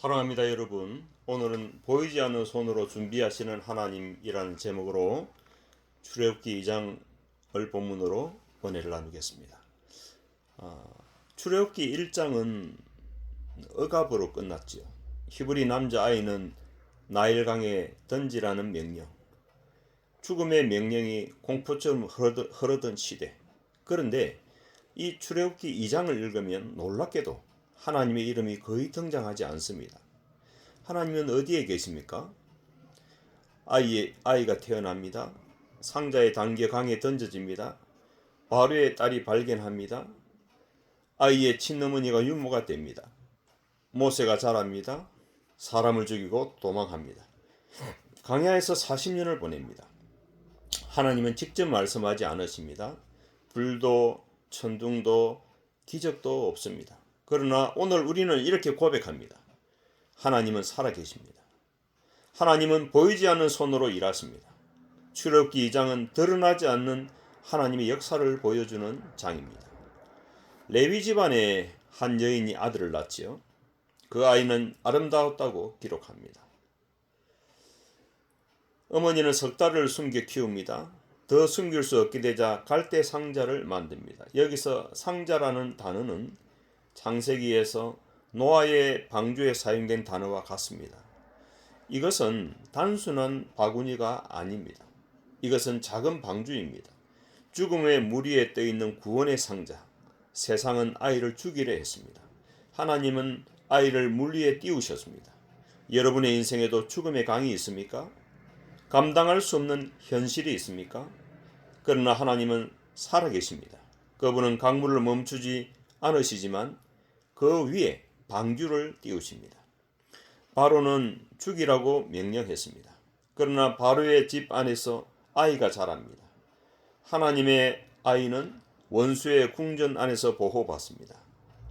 사랑합니다 여러분. 오늘은 보이지 않는 손으로 준비하시는 하나님이라는 제목으로 출애굽기 2장을 본문으로 은혜를 나누겠습니다. 출애굽기 1장은 억압으로 끝났지요. 히브리 남자아이는 나일강에 던지라는 명령, 죽음의 명령이 공포처럼 흐르던 시대. 그런데 이 출애굽기 2장을 읽으면 놀랍게도 하나님의 이름이 거의 등장하지 않습니다. 하나님은 어디에 계십니까? 아이가 태어납니다. 상자에 담겨 강에 던져집니다. 바로의 딸이 발견합니다. 아이의 친어머니가 유모가 됩니다. 모세가 자랍니다. 사람을 죽이고 도망합니다. 광야에서 40년을 보냅니다. 하나님은 직접 말씀하지 않으십니다. 불도 천둥도 기적도 없습니다. 그러나 오늘 우리는 이렇게 고백합니다. 하나님은 살아계십니다. 하나님은 보이지 않는 손으로 일하십니다. 출애굽기 2장은 드러나지 않는 하나님의 역사를 보여주는 장입니다. 레위 집안의 한 여인이 아들을 낳지요. 그 아이는 아름다웠다고 기록합니다. 어머니는 석 달을 숨겨 키웁니다. 더 숨길 수 없게 되자 갈대 상자를 만듭니다. 여기서 상자라는 단어는 창세기에서 노아의 방주에 사용된 단어와 같습니다. 이것은 단순한 바구니가 아닙니다. 이것은 작은 방주입니다. 죽음의 물 위에 떠있는 구원의 상자. 세상은 아이를 죽이려 했습니다. 하나님은 아이를 물 위에 띄우셨습니다. 여러분의 인생에도 죽음의 강이 있습니까? 감당할 수 없는 현실이 있습니까? 그러나 하나님은 살아계십니다. 그분은 강물을 멈추지 않으시지만 그 위에 방주를 띄우십니다. 바로는 죽이라고 명령했습니다. 그러나 바로의 집 안에서 아이가 자랍니다. 하나님의 아이는 원수의 궁전 안에서 보호받습니다.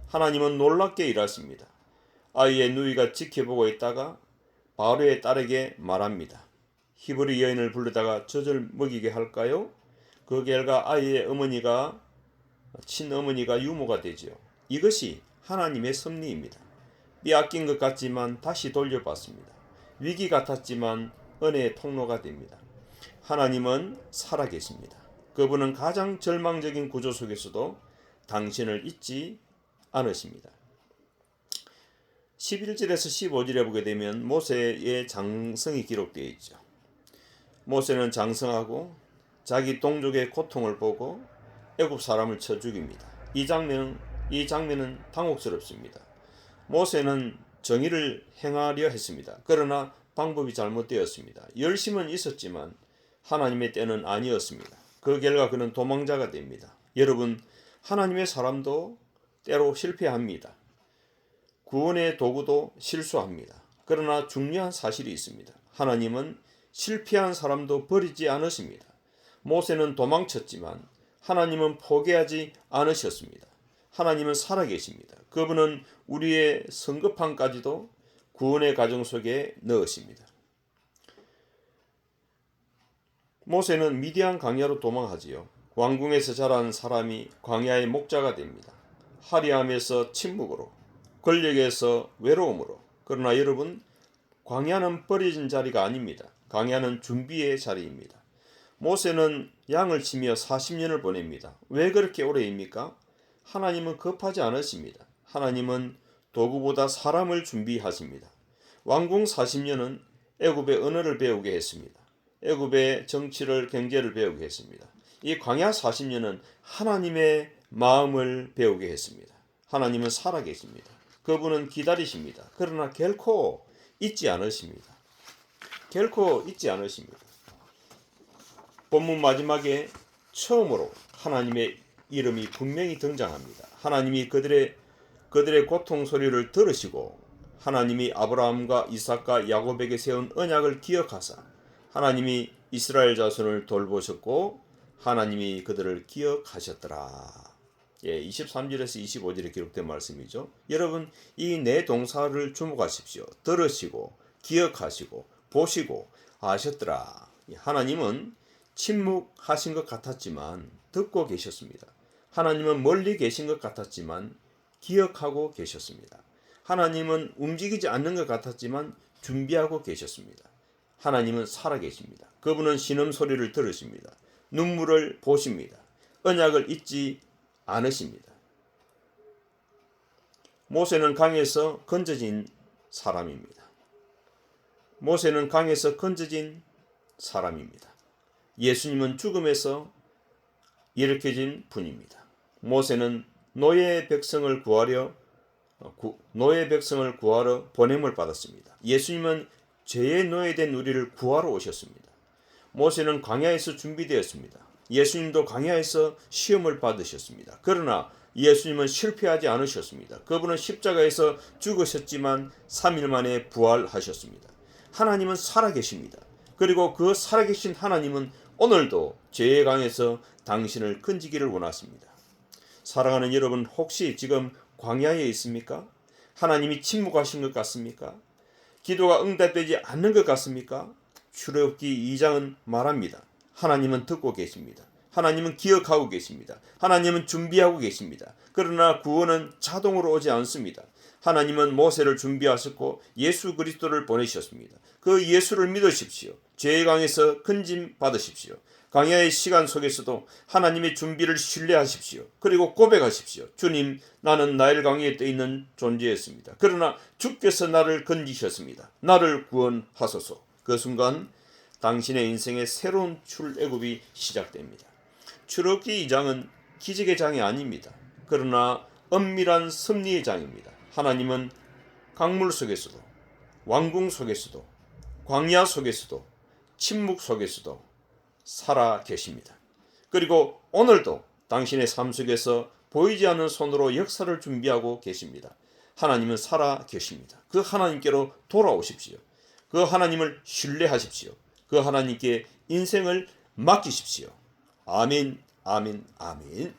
하나님은 놀랍게 일하십니다. 아이의 누이가 지켜보고 있다가 바로의 딸에게 말합니다. 히브리 여인을 불러다가 젖을 먹이게 할까요? 그 결과 아이의 친어머니가 유모가 되지요. 이것이 하나님의 섭리입니다. 빼앗긴 것 같지만 다시 돌려받습니다. 위기 같았지만 은혜의 통로가 됩니다. 하나님은 살아계십니다. 그분은 가장 절망적인 구조 속에서도 당신을 잊지 않으십니다. 11절에서 15절에 보게 되면 모세의 장성이 기록되어 있죠. 모세는 장성하고 자기 동족의 고통을 보고 애굽 사람을 쳐 죽입니다. 이 장면은 당혹스럽습니다. 모세는 정의를 행하려 했습니다. 그러나 방법이 잘못되었습니다. 열심은 있었지만 하나님의 때는 아니었습니다. 그 결과 그는 도망자가 됩니다. 여러분, 하나님의 사람도 때로 실패합니다. 구원의 도구도 실수합니다. 그러나 중요한 사실이 있습니다. 하나님은 실패한 사람도 버리지 않으십니다. 모세는 도망쳤지만 하나님은 포기하지 않으셨습니다. 하나님은 살아계십니다. 그분은 우리의 성급함까지도 구원의 과정 속에 넣으십니다. 모세는 미디안 광야로 도망하지요. 왕궁에서 자란 사람이 광야의 목자가 됩니다. 화려함에서 침묵으로, 권력에서 외로움으로. 그러나 여러분, 광야는 버려진 자리가 아닙니다. 광야는 준비의 자리입니다. 모세는 양을 치며 40년을 보냅니다. 왜 그렇게 오래입니까? 하나님은 급하지 않으십니다. 하나님은 도구보다 사람을 준비하십니다. 왕궁 40년은 애굽의 언어를 배우게 했습니다. 애굽의 정치를, 경제를 배우게 했습니다. 이 광야 40년은 하나님의 마음을 배우게 했습니다. 하나님은 살아계십니다. 그분은 기다리십니다. 그러나 결코 잊지 않으십니다. 결코 잊지 않으십니다. 본문 마지막에 처음으로 하나님의 이름이 분명히 등장합니다. 하나님이 그들의 고통 소리를 들으시고 하나님이 아브라함과 이삭과 야곱에게 세운 언약을 기억하사 하나님이 이스라엘 자손을 돌보셨고 하나님이 그들을 기억하셨더라. 23절에서 25절에 기록된 말씀이죠. 여러분, 이 네 동사를 주목하십시오. 들으시고 기억하시고 보시고 아셨더라. 하나님은 침묵하신 것 같았지만 듣고 계셨습니다. 하나님은 멀리 계신 것 같았지만 기억하고 계셨습니다. 하나님은 움직이지 않는 것 같았지만 준비하고 계셨습니다. 하나님은 살아계십니다. 그분은 신음소리를 들으십니다. 눈물을 보십니다. 언약을 잊지 않으십니다. 모세는 강에서 건져진 사람입니다. 모세는 강에서 건져진 사람입니다. 예수님은 죽음에서 일으켜진 분입니다. 모세는 노예 백성을 구하러 보냄을 받았습니다. 예수님은 죄의 노예된 우리를 구하러 오셨습니다. 모세는 광야에서 준비되었습니다. 예수님도 광야에서 시험을 받으셨습니다. 그러나 예수님은 실패하지 않으셨습니다. 그분은 십자가에서 죽으셨지만 3일 만에 부활하셨습니다. 하나님은 살아계십니다. 그리고 그 살아계신 하나님은 오늘도 죄의 강에서 당신을 건지기를 원하십니다. 사랑하는 여러분, 혹시 지금 광야에 있습니까? 하나님이 침묵하신 것 같습니까? 기도가 응답되지 않는 것 같습니까? 출애굽기 2장은 말합니다. 하나님은 듣고 계십니다. 하나님은 기억하고 계십니다. 하나님은 준비하고 계십니다. 그러나 구원은 자동으로 오지 않습니다. 하나님은 모세를 준비하셨고 예수 그리스도를 보내셨습니다. 그 예수를 믿으십시오. 죄의 강에서 건짐 받으십시오. 광야의 시간 속에서도 하나님의 준비를 신뢰하십시오. 그리고 고백하십시오. 주님, 나는 나일 강에 떠 있는 존재였습니다. 그러나 주께서 나를 건지셨습니다. 나를 구원하소서. 그 순간 당신의 인생의 새로운 출애굽이 시작됩니다. 출애굽기 2장은 기적의 장이 아닙니다. 그러나 엄밀한 섭리의 장입니다. 하나님은 강물 속에서도, 왕궁 속에서도, 광야 속에서도, 침묵 속에서도 살아 계십니다. 그리고 오늘도 당신의 삶 속에서 보이지 않는 손으로 역사를 준비하고 계십니다. 하나님은 살아 계십니다. 그 하나님께로 돌아오십시오. 그 하나님을 신뢰하십시오. 그 하나님께 인생을 맡기십시오. 아멘, 아멘, 아멘.